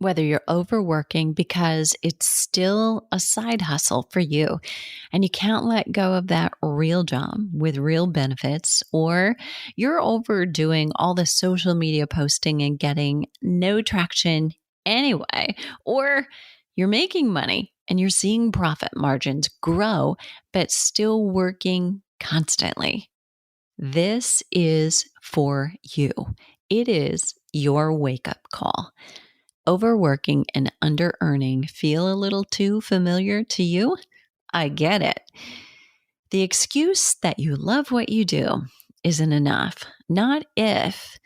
whether you're overworking because it's still a side hustle for you and you can't let go of that real job with real benefits, or you're overdoing all the social media posting and getting no traction anyway, or you're making money and you're seeing profit margins grow, but still working constantly. This is for you. It is your wake up call. Overworking and under-earning feel a little too familiar to you? I get it. The excuse that you love what you do isn't enough. Not if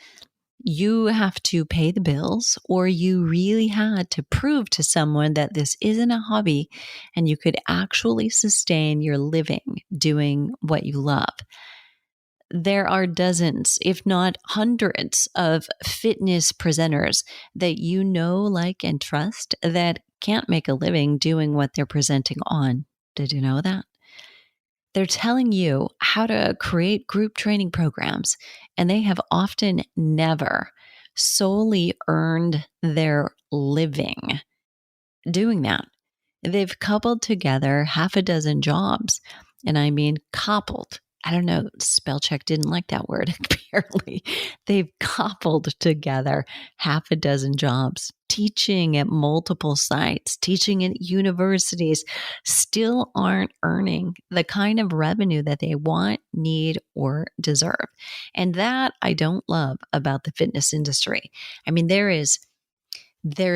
you have to pay the bills or you really had to prove to someone that this isn't a hobby and you could actually sustain your living doing what you love. There are dozens, if not hundreds, of fitness presenters that you know, like, and trust that can't make a living doing what they're presenting on. Did you know that? They're telling you how to create group training programs, and they have often never solely earned their living doing that. They've coupled together half a dozen jobs, and I mean coupled. I don't know, spell check didn't like that word, apparently. They've coupled together half a dozen jobs, teaching at multiple sites, teaching at universities, still aren't earning the kind of revenue that they want, need, or deserve. And that I don't love about the fitness industry. I mean, there is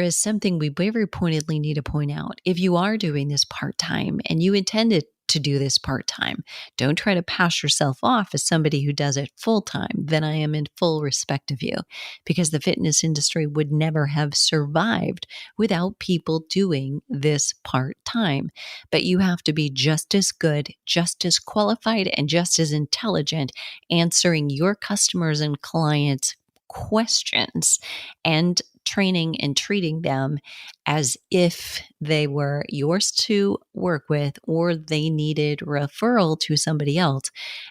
something we very pointedly need to point out. If you are doing this part-time and you intended to do this part-time, don't try to pass yourself off as somebody who does it full-time. Then I am in full respect of you, because the fitness industry would never have survived without people doing this part-time. But you have to be just as good, just as qualified, and just as intelligent answering your customers and clients' questions and training and treating them as if they were yours to work with or they needed referral to somebody else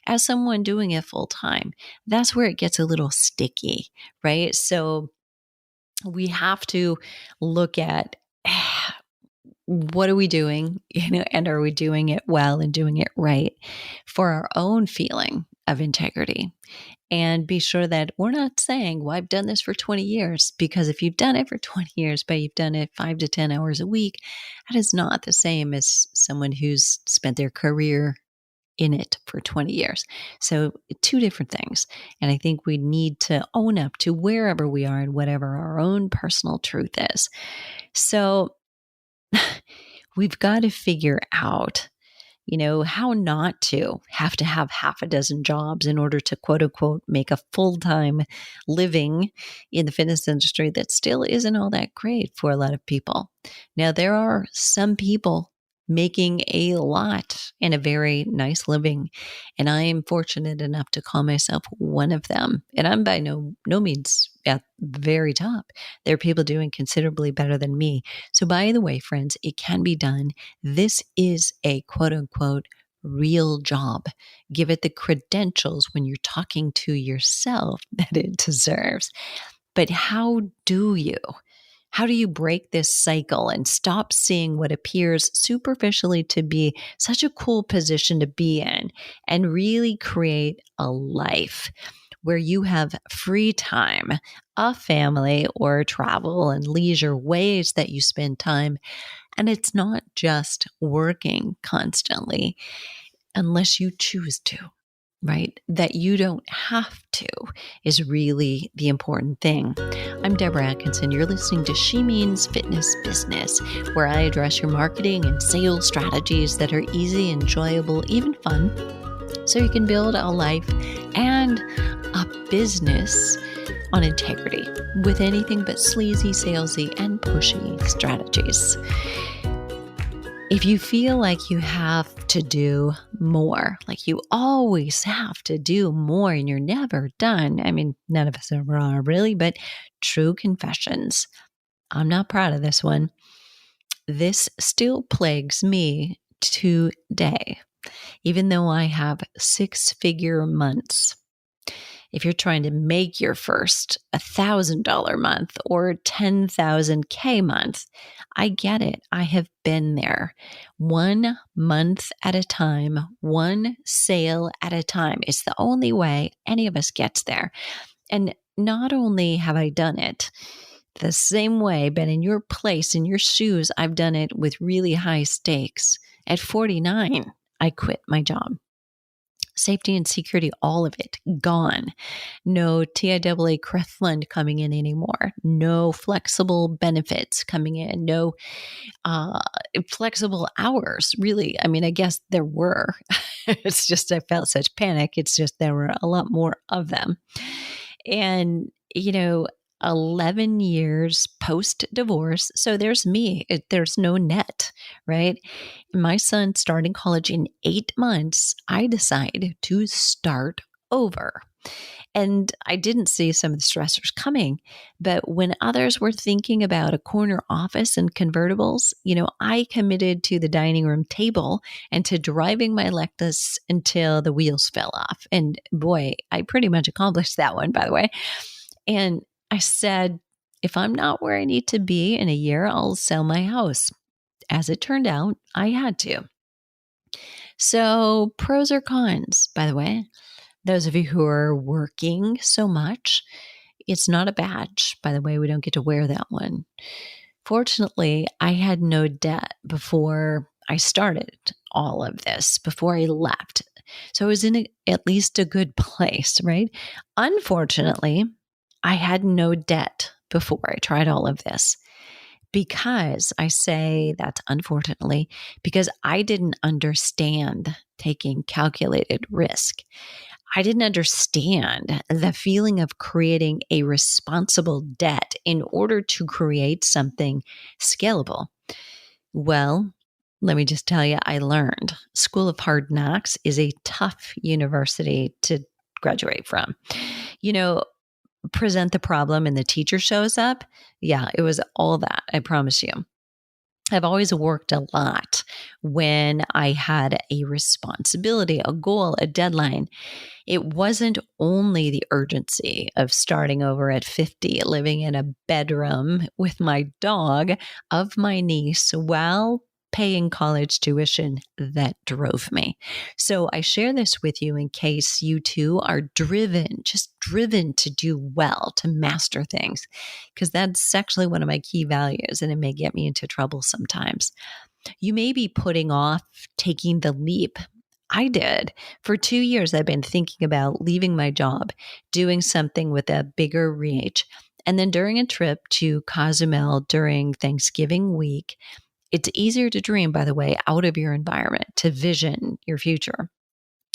as someone doing it full time. That's where it gets a little sticky, right? So we have to look at what are we doing, and are we doing it well and doing it right for our own feeling of integrity? And be sure that we're not saying, well, I've done this for 20 years, because if you've done it for 20 years, but you've done it 5 to 10 hours a week, that is not the same as someone who's spent their career in it for 20 years. So two different things. And I think we need to own up to wherever we are and whatever our own personal truth is. So we've got to figure out how not to have half a dozen jobs in order to quote unquote make a full-time living in the fitness industry that still isn't all that great for a lot of people. Now, there are some people making a lot and a very nice living, and I am fortunate enough to call myself one of them. And I'm by no means at the very top. There are people doing considerably better than me. So by the way, friends, it can be done. This is a quote unquote real job. Give it the credentials when you're talking to yourself that it deserves. But how do you? How do you break this cycle and stop seeing what appears superficially to be such a cool position to be in and really create a life where you have free time, a family, or travel and leisure ways that you spend time? And it's not just working constantly unless you choose to. Right? That you don't have to is really the important thing. I'm Deborah Atkinson. You're listening to She Means Fitness Business, where I address your marketing and sales strategies that are easy, enjoyable, even fun, so you can build a life and a business on integrity with anything but sleazy, salesy, and pushy strategies. If you feel like you have to do more, like you always have to do more and you're never done, I mean, none of us ever are really, but true confessions. I'm not proud of this one. This still plagues me today, even though I have 6-figure months. if you're trying to make your first $1,000 month or 10,000 K month, I get it. I have been there. 1 month at a time, one sale at a time. It's the only way any of us gets there. And not only have I done it the same way, been in your place, in your shoes, I've done it with really high stakes. At 49, I quit my job. Safety and security, all of it, gone. No TIAA Crefland coming in anymore. No flexible benefits coming in. No uh, flexible hours, really. I mean, I guess there were. It's just I felt such panic. It's just there were a lot more of them. And, 11 years post divorce. So there's me. There's no net, right? My son starting college in 8 months, I decided to start over. And I didn't see some of the stressors coming. But when others were thinking about a corner office and convertibles, I committed to the dining room table and to driving my Lexus until the wheels fell off. And boy, I pretty much accomplished that one, by the way. And I said, if I'm not where I need to be in a year, I'll sell my house. As it turned out, I had to. So, pros or cons, by the way, those of you who are working so much, it's not a badge. By the way, we don't get to wear that one. Fortunately, I had no debt before I started all of this, before I left. So I was in at least a good place, right? Unfortunately, I had no debt before I tried all of this. Because I say that's unfortunately, because I didn't understand taking calculated risk. I didn't understand the feeling of creating a responsible debt in order to create something scalable. Well, let me just tell you, I learned School of Hard Knocks is a tough university to graduate from. Present the problem and the teacher shows up. Yeah, it was all that, I promise you. I've always worked a lot when I had a responsibility, a goal, a deadline. It wasn't only the urgency of starting over at 50, living in a bedroom with my dog of my niece while paying college tuition that drove me. So I share this with you in case you too are just driven to do well, to master things, because that's actually one of my key values and it may get me into trouble sometimes. You may be putting off taking the leap. I did. For 2 years, I've been thinking about leaving my job, doing something with a bigger reach. And then during a trip to Cozumel during Thanksgiving week, it's easier to dream, by the way, out of your environment, to vision your future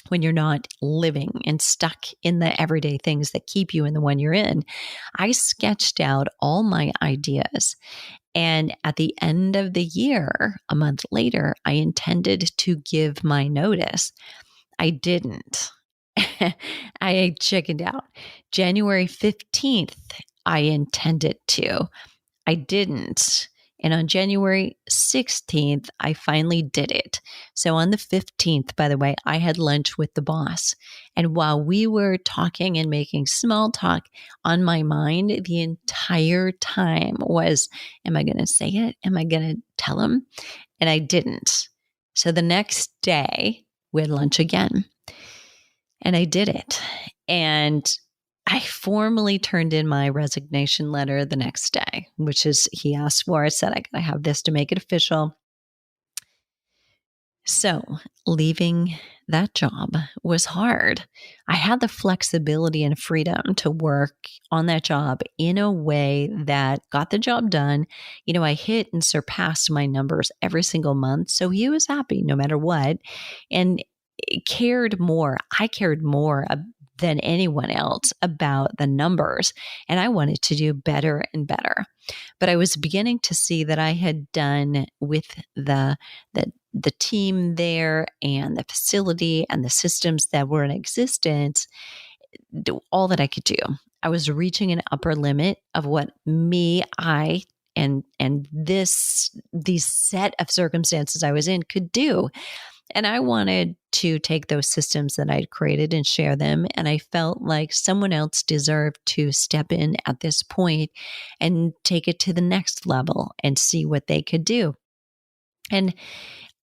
when you're not living and stuck in the everyday things that keep you in the one you're in. I sketched out all my ideas. And at the end of the year, a month later, I intended to give my notice. I didn't. I chickened out. January 15th, I intended to. I didn't. And on January 16th, I finally did it. So on the 15th, by the way, I had lunch with the boss. And while we were talking and making small talk, on my mind the entire time was, am I going to say it? Am I going to tell him? And I didn't. So the next day, we had lunch again. And I did it. And I formally turned in my resignation letter the next day, which is he asked for. I said, I got to have this to make it official. So leaving that job was hard. I had the flexibility and freedom to work on that job in a way that got the job done. I hit and surpassed my numbers every single month. So he was happy no matter what. And cared more. I cared more than anyone else about the numbers. And I wanted to do better and better. But I was beginning to see that I had done with the team there and the facility and the systems that were in existence, all that I could do. I was reaching an upper limit of what and these set of circumstances I was in could do. And I wanted to take those systems that I'd created and share them. And I felt like someone else deserved to step in at this point and take it to the next level and see what they could do. And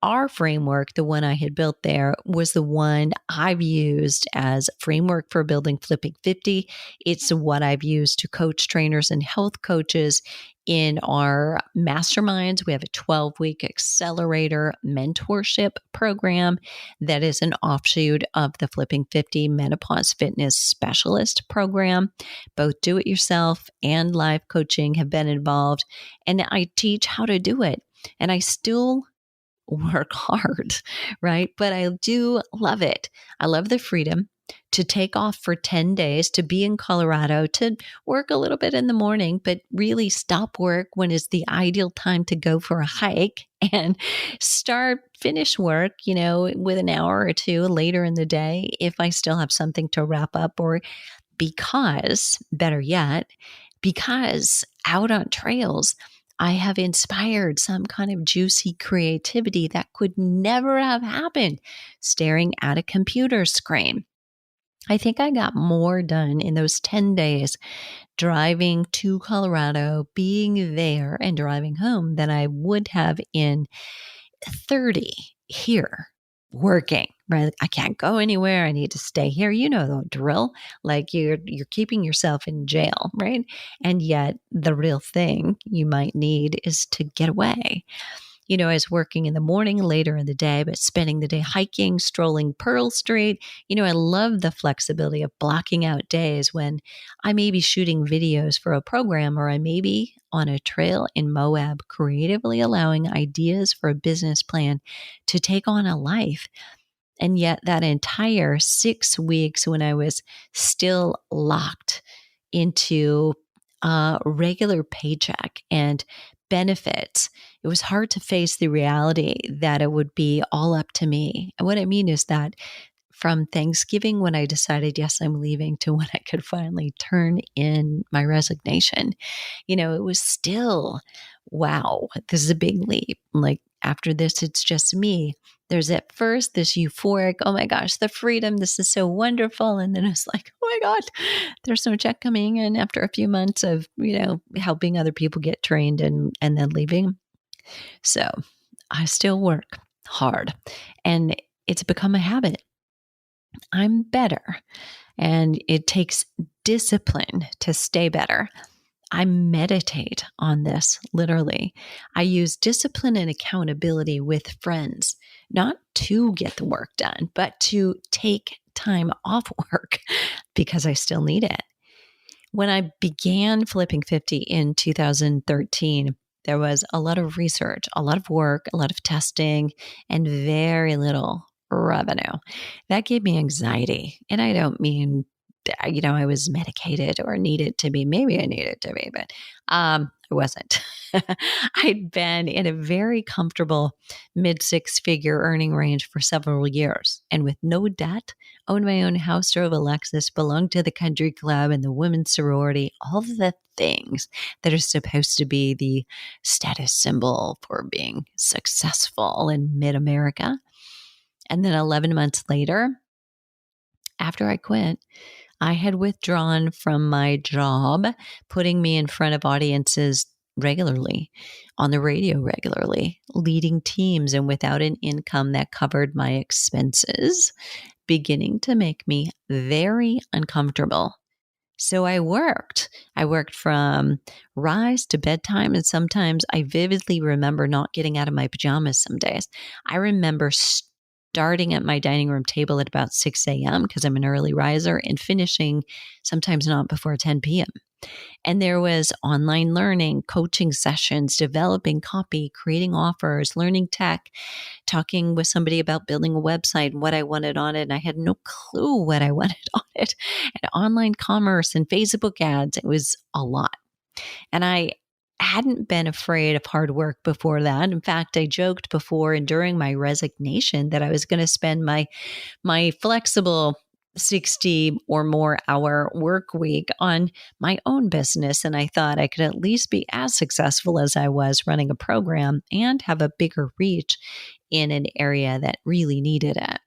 our framework, the one I had built there, was the one I've used as framework for building Flipping 50. It's what I've used to coach trainers and health coaches in our masterminds. We have a 12-week accelerator mentorship program that is an offshoot of the Flipping 50 Menopause Fitness Specialist program. Both do-it-yourself and live coaching have been involved, and I teach how to do it. And I still work hard, right? But I do love it. I love the freedom to take off for 10 days, to be in Colorado, to work a little bit in the morning, but really stop work when is the ideal time to go for a hike and finish work, with an hour or two later in the day if I still have something to wrap up, or better yet, because out on trails, I have inspired some kind of juicy creativity that could never have happened staring at a computer screen. I think I got more done in those 10 days driving to Colorado, being there and driving home than I would have in 30 here working, right? I can't go anywhere. I need to stay here. You know the drill. Like you're keeping yourself in jail, right? And yet the real thing you might need is to get away. I was working in the morning, later in the day, but spending the day hiking, strolling Pearl Street. I love the flexibility of blocking out days when I may be shooting videos for a program, or I may be on a trail in Moab, creatively allowing ideas for a business plan to take on a life. And yet that entire 6 weeks when I was still locked into a regular paycheck and benefits, it was hard to face the reality that it would be all up to me. And what I mean is that from Thanksgiving, when I decided, yes, I'm leaving, to when I could finally turn in my resignation, it was still, wow, this is a big leap. Like after this, it's just me. There's at first this euphoric, oh my gosh, the freedom, this is so wonderful. And then it's like, oh my God, there's no check coming in after a few months of, helping other people get trained and then leaving. So I still work hard, and it's become a habit. I'm better, and it takes discipline to stay better. I meditate on this, literally. I use discipline and accountability with friends, not to get the work done, but to take time off work because I still need it. When I began Flipping 50 in 2013, there was a lot of research, a lot of work, a lot of testing, and very little revenue. That gave me anxiety. And I don't mean, I was medicated or needed to be. Maybe I needed to be, but I wasn't. I'd been in a very comfortable mid-6-figure earning range for several years. And with no debt, owned my own house, drove a Lexus, belonged to the country club and the women's sorority, all the things that are supposed to be the status symbol for being successful in mid-America. And then 11 months later, after I quit, I had withdrawn from my job, putting me in front of audiences regularly, on the radio regularly, leading teams, and without an income that covered my expenses, beginning to make me very uncomfortable. So I worked. I worked from rise to bedtime, and sometimes I vividly remember not getting out of my pajamas some days. I remember starting at my dining room table at about 6 a.m. because I'm an early riser, and finishing sometimes not before 10 p.m. And there was online learning, coaching sessions, developing copy, creating offers, learning tech, talking with somebody about building a website and what I wanted on it. And I had no clue what I wanted on it. And online commerce and Facebook ads, it was a lot. And I hadn't been afraid of hard work before that. In fact, I joked before and during my resignation that I was going to spend my flexible 60 or more hour work week on my own business. And I thought I could at least be as successful as I was running a program and have a bigger reach in an area that really needed it.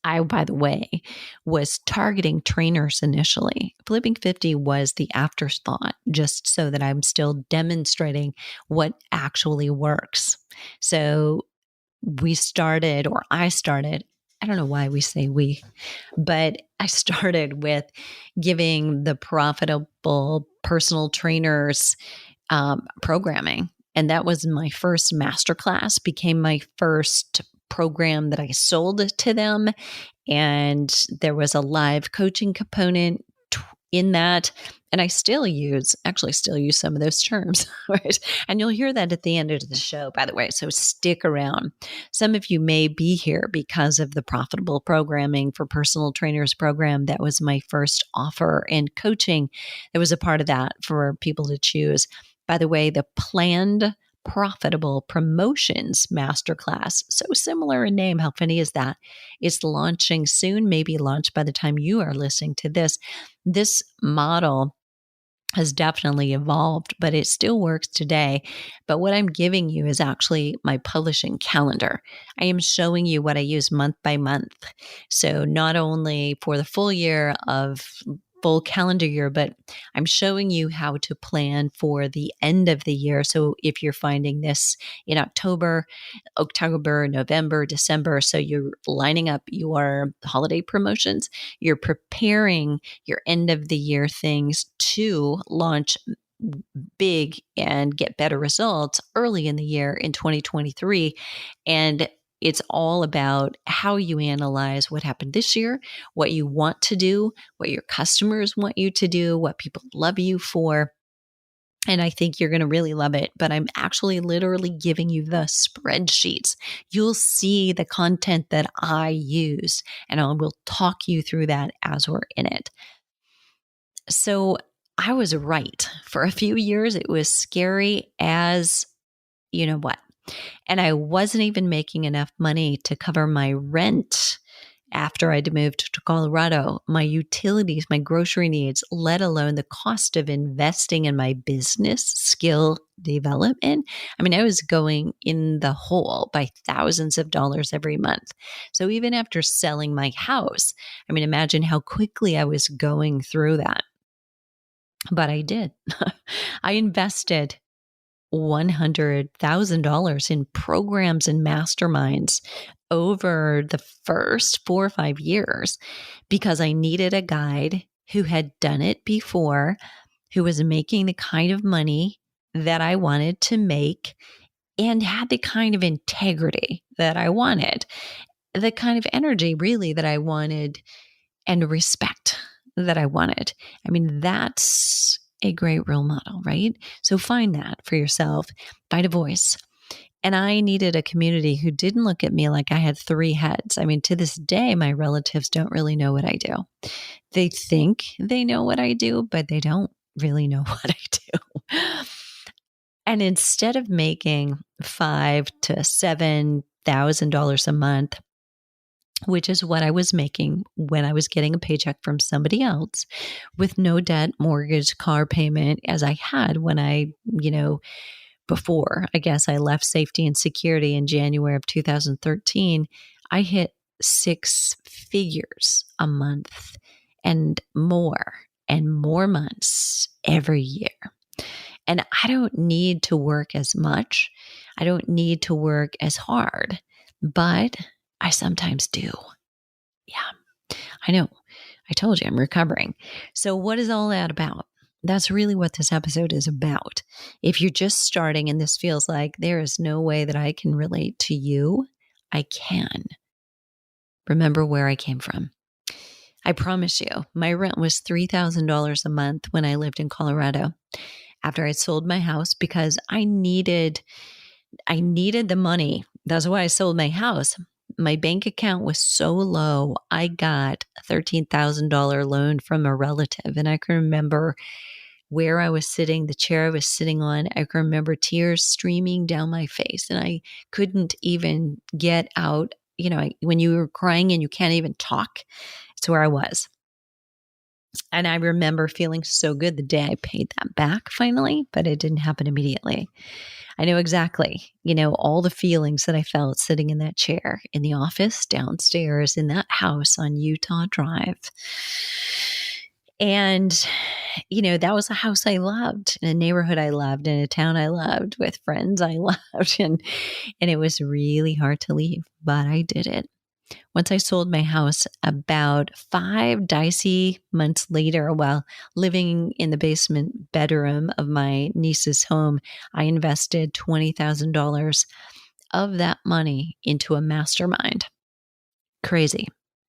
I, by the way, was targeting trainers initially. Flipping 50 was the afterthought, just so that I'm still demonstrating what actually works. So I started, I don't know why we say we, but I started with giving the profitable personal trainers programming. And that was my first masterclass, became my first program that I sold to them. And there was a live coaching component in that. And I still use some of those terms, right? And you'll hear that at the end of the show, by the way. So stick around. Some of you may be here because of the profitable programming for personal trainers program. That was my first offer, and coaching. There was a part of that for people to choose. By the way, the planned profitable promotions masterclass, so similar in name. How funny is that? It's launching soon, maybe launched by the time you are listening to this. This model has definitely evolved, but it still works today. But what I'm giving you is actually my publishing calendar. I am showing you what I use month by month. So not only for the full year of full calendar year, but I'm showing you how to plan for the end of the year. So if you're finding this in October, November, December, so you're lining up your holiday promotions, you're preparing your end of the year things to launch big and get better results early in the year in 2023. And it's all about how you analyze what happened this year, what you want to do, what your customers want you to do, what people love you for. And I think you're going to really love it. But I'm actually literally giving you the spreadsheets. You'll see the content that I used, and I will talk you through that as we're in it. So I was right. For a few years, it was scary as you know what. And I wasn't even making enough money to cover my rent after I'd moved to Colorado, my utilities, my grocery needs, let alone the cost of investing in my business skill development. I mean, I was going in the hole by thousands of dollars every month. So even after selling my house, I mean, imagine how quickly I was going through that. But I did. I invested $100,000 in programs and masterminds over the first 4 or 5 years because I needed a guide who had done it before, who was making the kind of money that I wanted to make and had the kind of integrity that I wanted, the kind of energy really that I wanted, and respect that I wanted. I mean, that's a great role model, right? So find that for yourself, find a voice. And I needed a community who didn't look at me like I had 3 heads. I mean, to this day, my relatives don't really know what I do. They think they know what I do, but they don't really know what I do. And instead of making $5,000 to $7,000 a month, which is what I was making when I was getting a paycheck from somebody else with no debt, mortgage, car payment, as I had when I, before I guess I left safety and security in January of 2013, I hit 6 figures a month and more months every year. And I don't need to work as much. I don't need to work as hard, but I sometimes do. Yeah, I know. I told you I'm recovering. So what is all that about? That's really what this episode is about. If you're just starting and this feels like there is no way that I can relate to you, I can. Remember where I came from. I promise you, my rent was $3,000 a month when I lived in Colorado after I sold my house because I needed the money. That's why I sold my house. My bank account was so low. I got a $13,000 loan from a relative. And I can remember where I was sitting, the chair I was sitting on. I can remember tears streaming down my face. And I couldn't even get out. When you were crying and you can't even talk It's where I was. And I remember feeling so good the day I paid that back finally, but it didn't happen immediately. I know exactly, all the feelings that I felt sitting in that chair in the office downstairs in that house on Utah Drive. And, that was a house I loved, in a neighborhood I loved, in a town I loved, with friends I loved. And it was really hard to leave, but I did it. Once I sold my house about 5 dicey months later, while living in the basement bedroom of my niece's home, I invested $20,000 of that money into a mastermind. Crazy.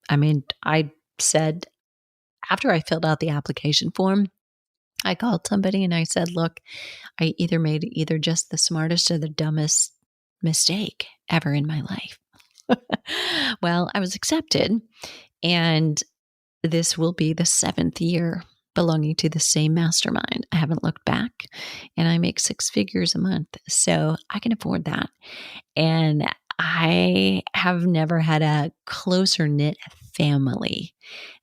I mean, I said, after I filled out the application form, I called somebody and I said, look, I either made just the smartest or the dumbest mistake ever in my life. Well, I was accepted, and this will be the 7th year belonging to the same mastermind. I haven't looked back, and I make 6 figures a month, so I can afford that. And I have never had a closer knit family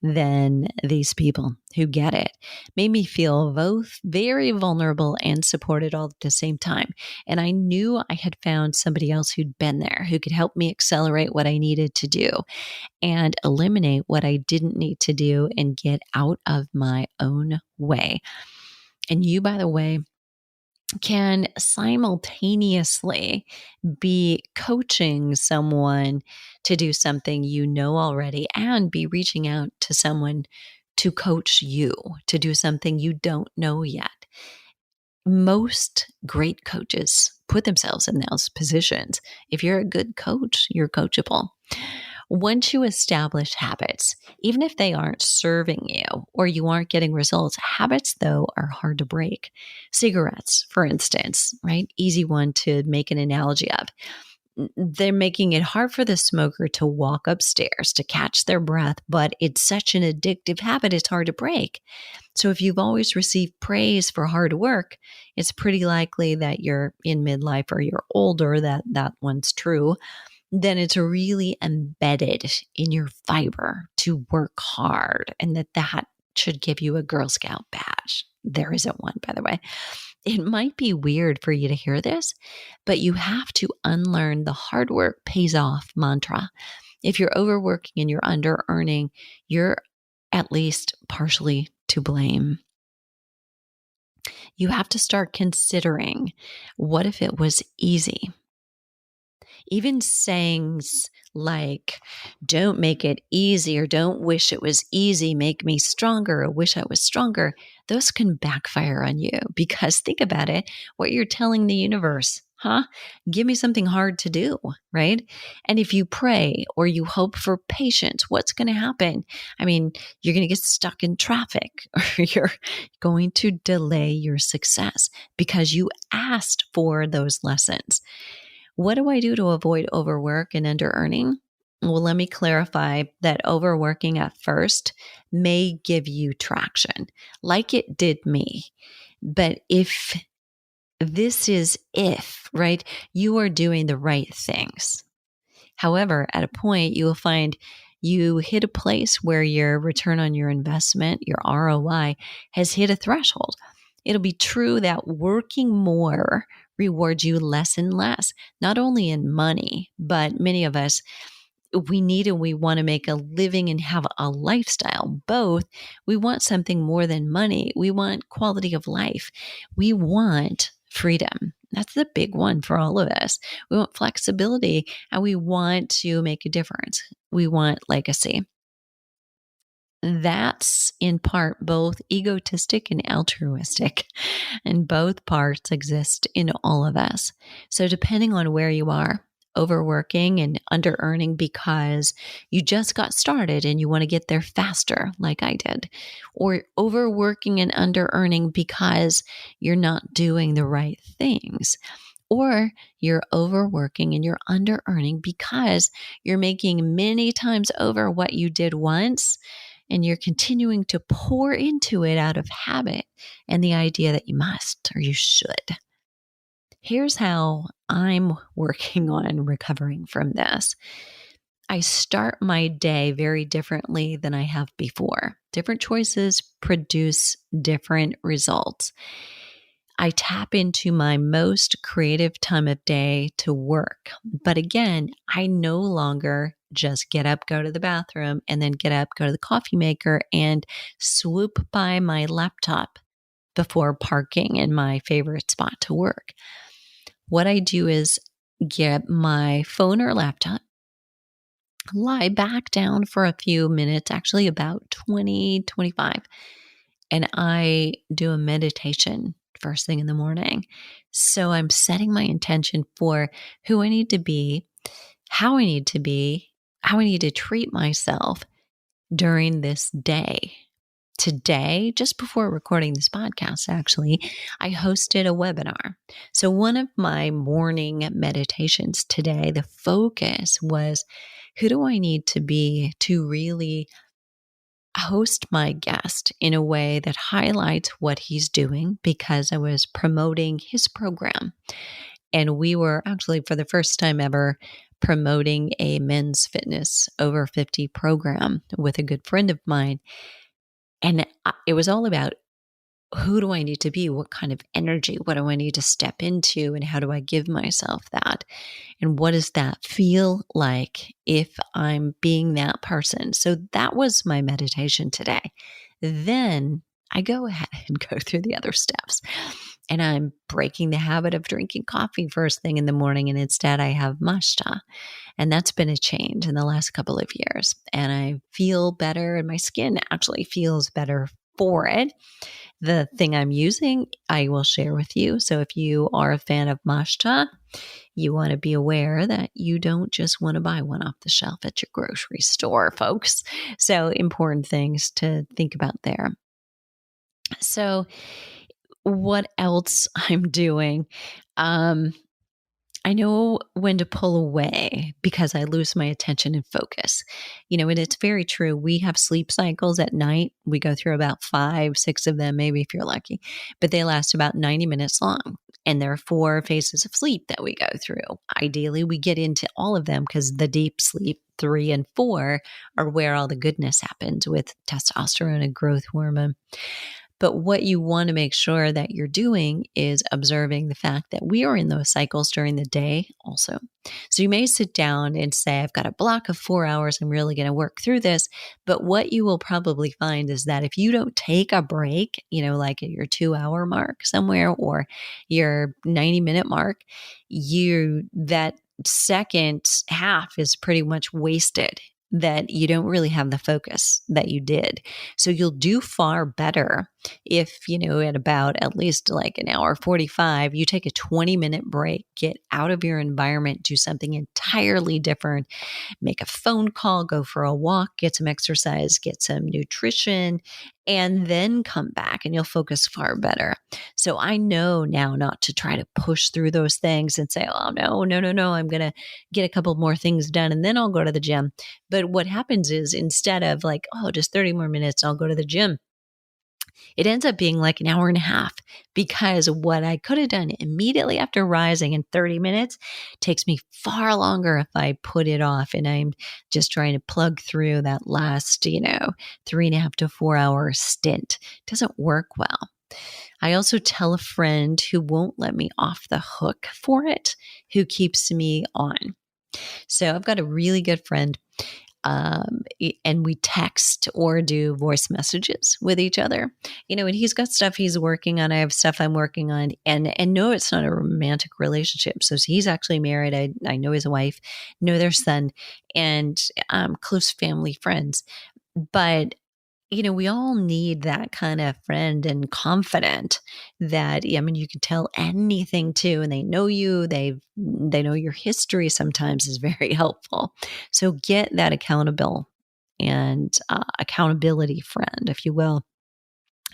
than these people who get it. Made me feel both very vulnerable and supported all at the same time. And I knew I had found somebody else who'd been there, who could help me accelerate what I needed to do and eliminate what I didn't need to do and get out of my own way. And you, by the way, can simultaneously be coaching someone to do something you know already and be reaching out to someone to coach you to do something you don't know yet. Most great coaches put themselves in those positions. If you're a good coach, you're coachable. Once you establish habits, even if they aren't serving you or you aren't getting results, habits, though, are hard to break. Cigarettes, for instance, right? Easy one to make an analogy of. They're making it hard for the smoker to walk upstairs, to catch their breath, but it's such an addictive habit, it's hard to break. So if you've always received praise for hard work, it's pretty likely that you're in midlife or you're older, that one's true. Then it's really embedded in your fiber to work hard, and that should give you a Girl Scout badge. There isn't one, by the way. It might be weird for you to hear this, but you have to unlearn the hard work pays off mantra. If you're overworking and you're under earning, you're at least partially to blame. You have to start considering, what if it was easy? Even sayings like, don't make it easy, or don't wish it was easy, make me stronger, or wish I was stronger, those can backfire on you, because think about it, what you're telling the universe, give me something hard to do, right? And if you pray or you hope for patience, what's going to happen? I mean, you're going to get stuck in traffic, or you're going to delay your success because you asked for those lessons. What do I do to avoid overwork and under-earning? Well, let me clarify that overworking at first may give you traction, like it did me. But if, right, you are doing the right things. However, at a point, you will find you hit a place where your return on your investment, your ROI, has hit a threshold. It'll be true that working more rewards you less and less, not only in money, but many of us, we need and we want to make a living and have a lifestyle. Both. We want something more than money. We want quality of life. We want freedom. That's the big one for all of us. We want flexibility, and we want to make a difference. We want legacy. That's in part both egotistic and altruistic, and both parts exist in all of us. So depending on where you are, overworking and under-earning because you just got started and you want to get there faster, like I did, or overworking and under-earning because you're not doing the right things, or you're overworking and you're under-earning because you're making many times over what you did once, and you're continuing to pour into it out of habit and the idea that you must or you should. Here's how I'm working on recovering from this. I start my day very differently than I have before. Different choices produce different results. I tap into my most creative time of day to work. But again, I no longer just get up, go to the bathroom, and then get up, go to the coffee maker, and swoop by my laptop before parking in my favorite spot to work. What I do is get my phone or laptop, lie back down for a few minutes, actually about 20, 25, and I do a meditation first thing in the morning. So I'm setting my intention for who I need to be, how I need to be, how I need to treat myself during this day. Today, just before recording this podcast, actually, I hosted a webinar. So, one of my morning meditations today, the focus was who do I need to be to really host my guest in a way that highlights what he's doing, because I was promoting his program. And we were actually, for the first time ever, promoting a men's fitness over 50 program with a good friend of mine. And it was all about who do I need to be? What kind of energy? What do I need to step into? And how do I give myself that? And what does that feel like if I'm being that person? So that was my meditation today. Then I go ahead and go through the other steps. And I'm breaking the habit of drinking coffee first thing in the morning. And instead, I have matcha. And that's been a change in the last couple of years. And I feel better, and my skin actually feels better for it. The thing I'm using, I will share with you. So if you are a fan of matcha, you want to be aware that you don't just want to buy one off the shelf at your grocery store, folks. So important things to think about there. So what else I'm doing? I know when to pull away because I lose my attention and focus. And it's very true. We have sleep cycles at night. We go through about 5, 6 of them, maybe if you're lucky, but they last about 90 minutes long. And there are 4 phases of sleep that we go through. Ideally, we get into all of them because the deep sleep 3 and 4 are where all the goodness happens with testosterone and growth hormone. But what you want to make sure that you're doing is observing the fact that we are in those cycles during the day also. So you may sit down and say, I've got a block of 4 hours. I'm really going to work through this. But what you will probably find is that if you don't take a break, like at your 2-hour mark somewhere or your 90-minute mark, that second half is pretty much wasted, that you don't really have the focus that you did. So you'll do far better if, at about at least like an hour 45, you take a 20-minute break, get out of your environment, do something entirely different, make a phone call, go for a walk, get some exercise, get some nutrition, and then come back and you'll focus far better. So I know now not to try to push through those things and say, oh, no, I'm going to get a couple more things done and then I'll go to the gym. But what happens is instead of like, oh, just 30 more minutes, I'll go to the gym, it ends up being like an hour and a half, because what I could have done immediately after rising in 30 minutes takes me far longer if I put it off and I'm just trying to plug through that last, 3.5 to 4 hour stint. It doesn't work well. I also tell a friend who won't let me off the hook for it, who keeps me on. So I've got a really good friend. And we text or do voice messages with each other, and he's got stuff he's working on. I have stuff I'm working on, and no, it's not a romantic relationship. So he's actually married. I know his wife, know their son, and close family friends. But we all need that kind of friend and confidant that, you can tell anything to, and they know you, they know your history sometimes is very helpful. So get that accountability friend, if you will.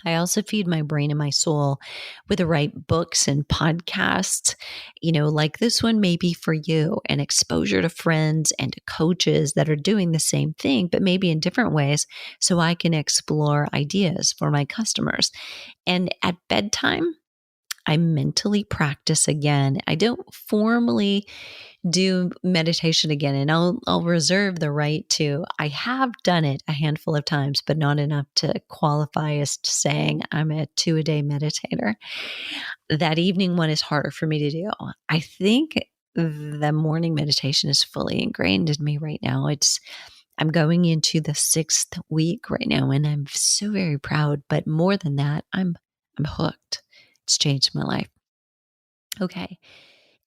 I also feed my brain and my soul with the right books and podcasts, like this one may be for you, and exposure to friends and to coaches that are doing the same thing, but maybe in different ways, so I can explore ideas for my customers. And at bedtime, I mentally practice again. I don't formally do meditation again, and I'll reserve the right to. I have done it a handful of times, but not enough to qualify as saying I'm a 2-a-day meditator. That evening one is harder for me to do. I think the morning meditation is fully ingrained in me right now. I'm going into the 6th week right now, and I'm so very proud. But more than that, I'm hooked. It's changed my life. Okay.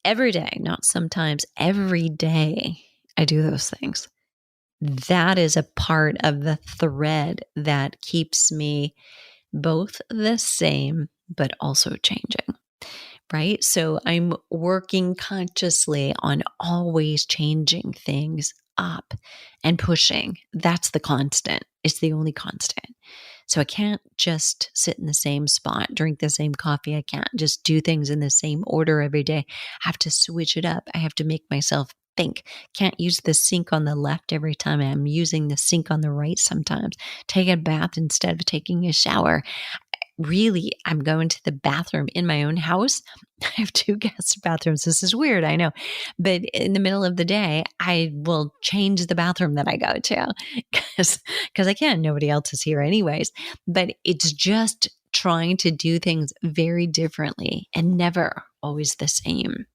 Every day, not sometimes, every day I do those things. That is a part of the thread that keeps me both the same, but also changing, right? So I'm working consciously on always changing things up and pushing. That's the constant. It's the only constant. So I can't just sit in the same spot, drink the same coffee. I can't just do things in the same order every day. I have to switch it up. I have to make myself think. Can't use the sink on the left every time. I'm using the sink on the right sometimes. Take a bath instead of taking a shower. Really, I'm going to the bathroom in my own house. I have 2 guest bathrooms. This is weird, I know. But in the middle of the day, I will change the bathroom that I go to because I can. Nobody else is here anyways. But it's just trying to do things very differently and never always the same.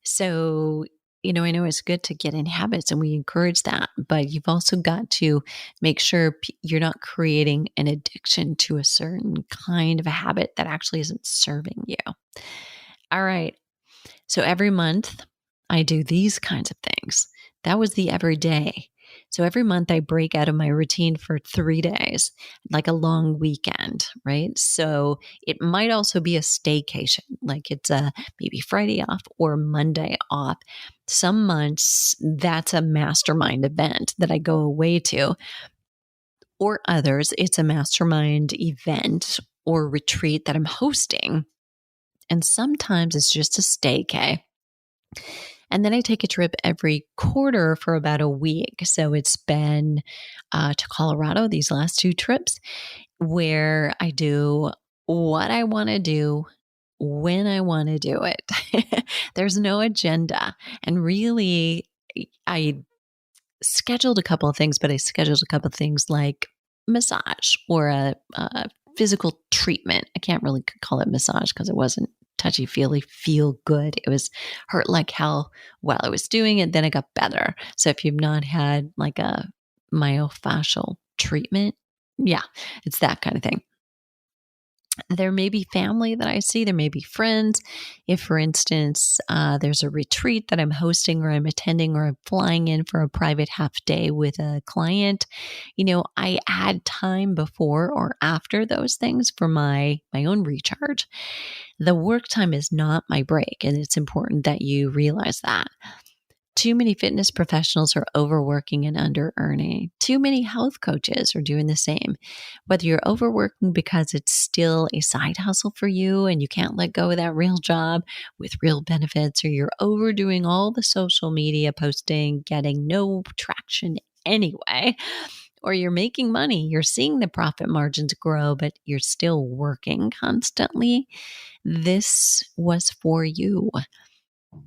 So, I know it's good to get in habits and we encourage that, but you've also got to make sure you're not creating an addiction to a certain kind of a habit that actually isn't serving you. All right. So every month I do these kinds of things. That was the everyday. So every month I break out of my routine for 3 days, like a long weekend, right? So it might also be a staycation, like it's a maybe Friday off or Monday off. Some months that's a mastermind event that I go away to, or others it's a mastermind event or retreat that I'm hosting. And sometimes it's just a staycay. And then I take a trip every quarter for about a week. So it's been to Colorado these last 2 trips where I do what I want to do when I want to do it. There's no agenda. And really, I scheduled a couple of things, but I scheduled a couple of things like massage or a physical treatment. I can't really call it massage because it wasn't touchy feely, feel good. It was hurt like hell while I was doing it. Then it got better. So if you've not had like a myofascial treatment, yeah, it's that kind of thing. There may be family that I see. There may be friends. If, for instance, there's a retreat that I'm hosting or I'm attending or I'm flying in for a private half day with a client, I add time before or after those things for my own recharge. The work time is not my break, and it's important that you realize that. Too many fitness professionals are overworking and under-earning. Too many health coaches are doing the same. Whether you're overworking because it's still a side hustle for you and you can't let go of that real job with real benefits, or you're overdoing all the social media posting, getting no traction anyway, or you're making money, you're seeing the profit margins grow, but you're still working constantly, this was for you.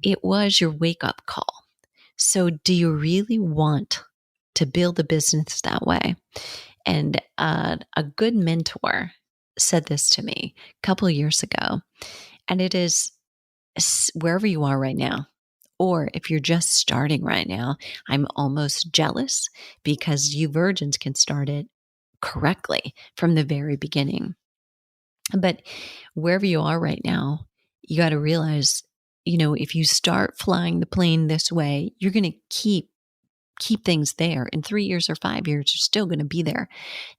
It was your wake-up call. So do you really want to build a business that way? And a good mentor said this to me a couple of years ago, and it is wherever you are right now, or if you're just starting right now, I'm almost jealous because you virgins can start it correctly from the very beginning. But wherever you are right now, you got to realize, if you start flying the plane this way, you're going to keep things there. In 3 years or 5 years, you're still going to be there.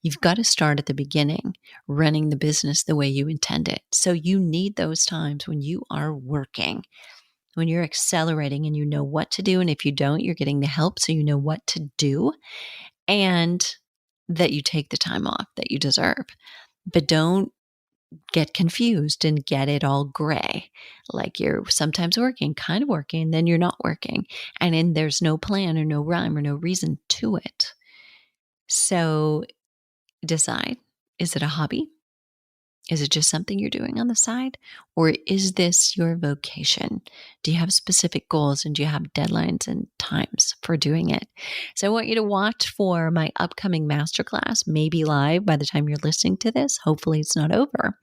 You've got to start at the beginning, running the business the way you intend it. So you need those times when you are working, when you're accelerating and you know what to do. And if you don't, you're getting the help so you know what to do, and that you take the time off that you deserve. But don't get confused and get it all gray. Like you're sometimes working, kind of working, then you're not working. And then there's no plan or no rhyme or no reason to it. So decide, is it a hobby? Is it just something you're doing on the side? Or is this your vocation? Do you have specific goals and do you have deadlines and times for doing it? So I want you to watch for my upcoming masterclass, maybe live by the time you're listening to this. Hopefully it's not over.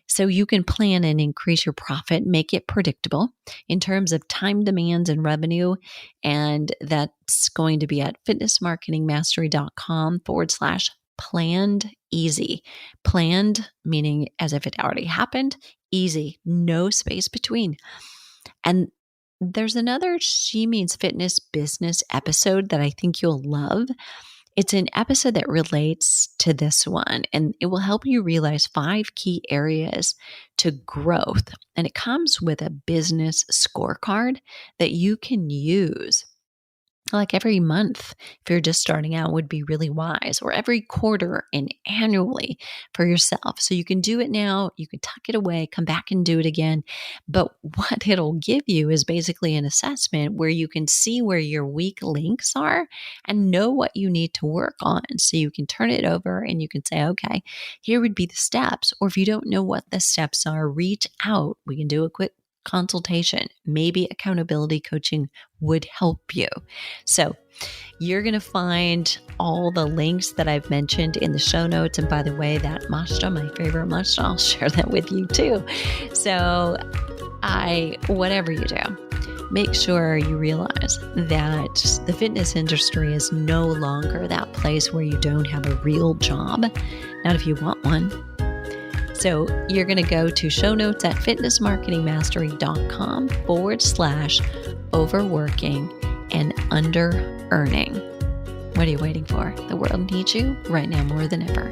So you can plan and increase your profit, make it predictable in terms of time demands and revenue. And that's going to be at fitnessmarketingmastery.com/planned easy. Planned, meaning as if it already happened. Easy, no space between. And there's another She Means Fitness business episode that I think you'll love. It's an episode that relates to this one, and it will help you realize 5 key areas to growth. And it comes with a business scorecard that you can use. Like every month, if you're just starting out, would be really wise, or every quarter and annually for yourself. So you can do it now, you can tuck it away, come back and do it again. But what it'll give you is basically an assessment where you can see where your weak links are and know what you need to work on. So you can turn it over and you can say, okay, here would be the steps. Or if you don't know what the steps are, reach out. We can do a quick consultation. Maybe accountability coaching would help you. So you're going to find all the links that I've mentioned in the show notes. And by the way, that matcha, my favorite matcha, I'll share that with you too. So whatever you do, make sure you realize that the fitness industry is no longer that place where you don't have a real job. Not if you want one. So you're going to go to show notes at fitnessmarketingmastery.com/overworking and underearning. What are you waiting for? The world needs you right now more than ever.